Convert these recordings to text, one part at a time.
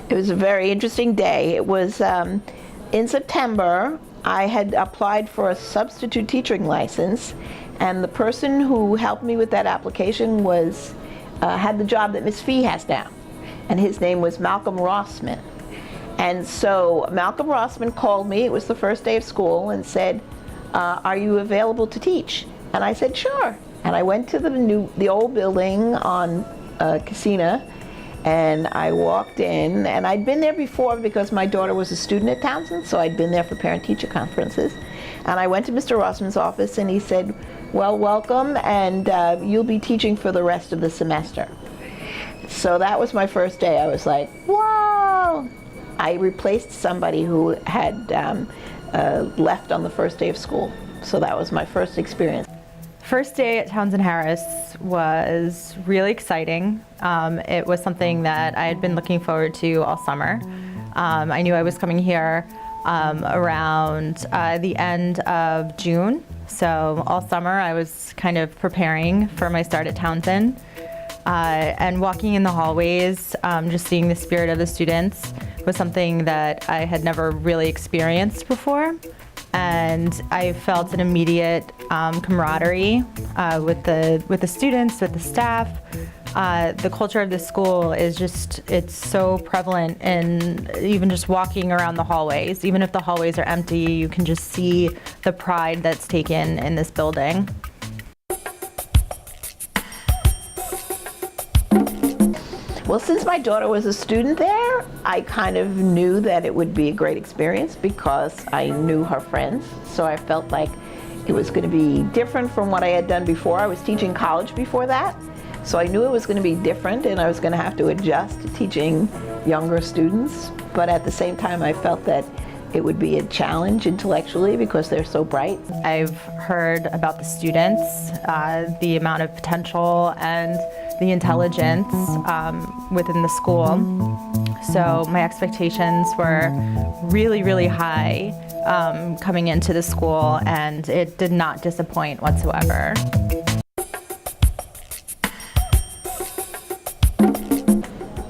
It was a very interesting day. It was in September. I had applied for a substitute teaching license, and the person who helped me with that application was had the job that Miss Fee has now, and his name was Malcolm Rossman. And so Malcolm Rossman called me, it was the first day of school, and said, are you available to teach? And I said, sure. And I went to the old building on Casina, and I walked in, and I'd been there before because my daughter was a student at Townsend, so I'd been there for parent-teacher conferences. And I went to Mr. Rossman's office, and he said, well, welcome, and you'll be teaching for the rest of the semester. So that was my first day. I was like, whoa! I replaced somebody who had left on the first day of school. So that was my first experience. First day at Townsend Harris was really exciting. It was something that I had been looking forward to all summer. I knew I was coming here around the end of June. So all summer I was kind of preparing for my start at Townsend. And walking in the hallways, just seeing the spirit of the students was something that I had never really experienced before. And I felt an immediate camaraderie with the students, with the staff. The culture of this school is just, it's so prevalent in even just walking around the hallways. Even if the hallways are empty, you can just see the pride that's taken in this building. Well, since my daughter was a student there, I kind of knew that it would be a great experience because I knew her friends. So I felt like it was going to be different from what I had done before. I was teaching college before that. So I knew it was going to be different, and I was going to have to adjust to teaching younger students. But at the same time, I felt that it would be a challenge intellectually because they're so bright. I've heard about the students, the amount of potential and the intelligence within the school. So my expectations were really, really high coming into the school, and it did not disappoint whatsoever.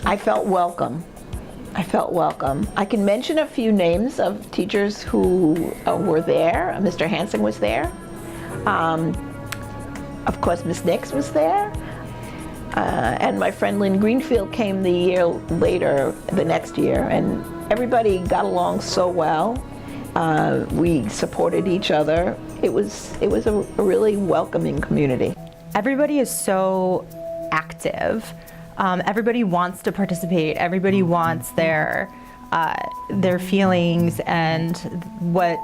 I felt welcome. I felt welcome. I can mention a few names of teachers who were there. Mr. Hansen was there. Of course, Miss Nix was there. And my friend Lynn Greenfield came the year later, the next year, and everybody got along so well. We supported each other. It was a really welcoming community. Everybody is so active. Everybody wants to participate. Everybody wants their feelings and what's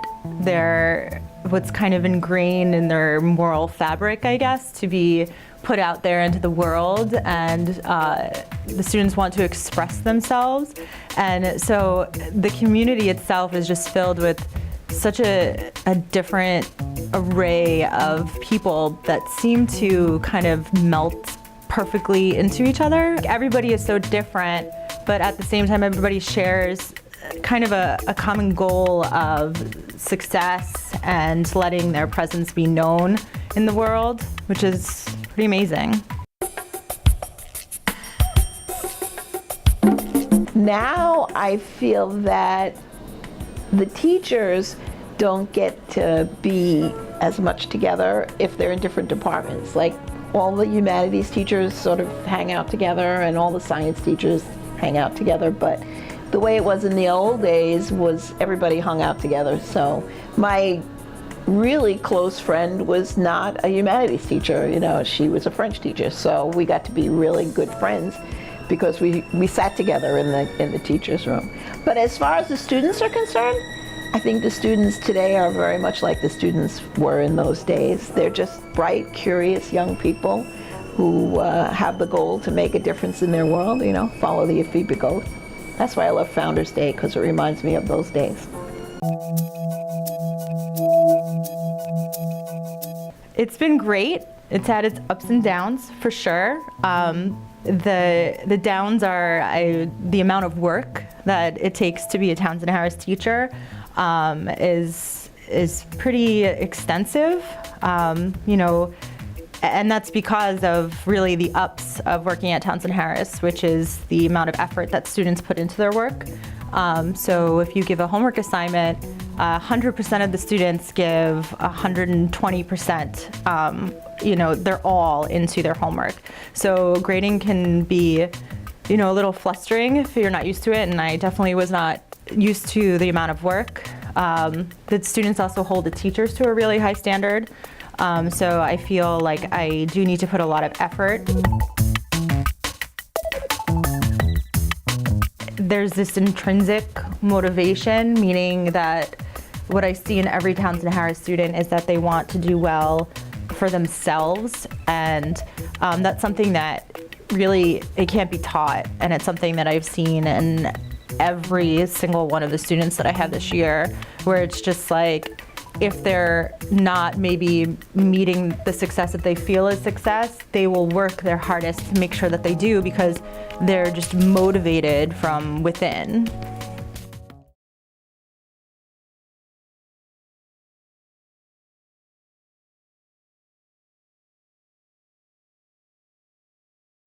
kind of ingrained in their moral fabric, I guess, to be put out there into the world, and the students want to express themselves. And so the community itself is just filled with such a different array of people that seem to kind of melt perfectly into each other. Everybody is so different, but at the same time everybody shares kind of a common goal of success and letting their presence be known in the world, which is pretty amazing. Now I feel that the teachers don't get to be as much together if they're in different departments. Like, all the humanities teachers sort of hang out together, and all the science teachers hang out together, but the way it was in the old days was everybody hung out together. So my really close friend was not a humanities teacher, you know, she was a French teacher, so we got to be really good friends because we sat together in the teacher's room. But as far as the students are concerned, I think the students today are very much like the students were in those days. They're just bright, curious young people who have the goal to make a difference in their world, you know, follow the ephebic oath. That's why I love Founders Day, because it reminds me of those days. It's been great. It's had its ups and downs, for sure. The downs are the amount of work that it takes to be a Townsend Harris teacher is pretty extensive. You know, And that's because of really the ups of working at Townsend Harris, which is the amount of effort that students put into their work. So if you give a homework assignment, 100% of the students give 120%, they're all into their homework. So grading can be, a little flustering if you're not used to it, and I definitely was not used to the amount of work. The students also hold the teachers to a really high standard, so I feel like I do need to put a lot of effort. There's this intrinsic motivation, meaning that what I see in every Townsend Harris student is that they want to do well for themselves, and that's something that really, it can't be taught, and it's something that I've seen in every single one of the students that I have this year, where it's just like, if they're not maybe meeting the success that they feel is success, they will work their hardest to make sure that they do, because they're just motivated from within.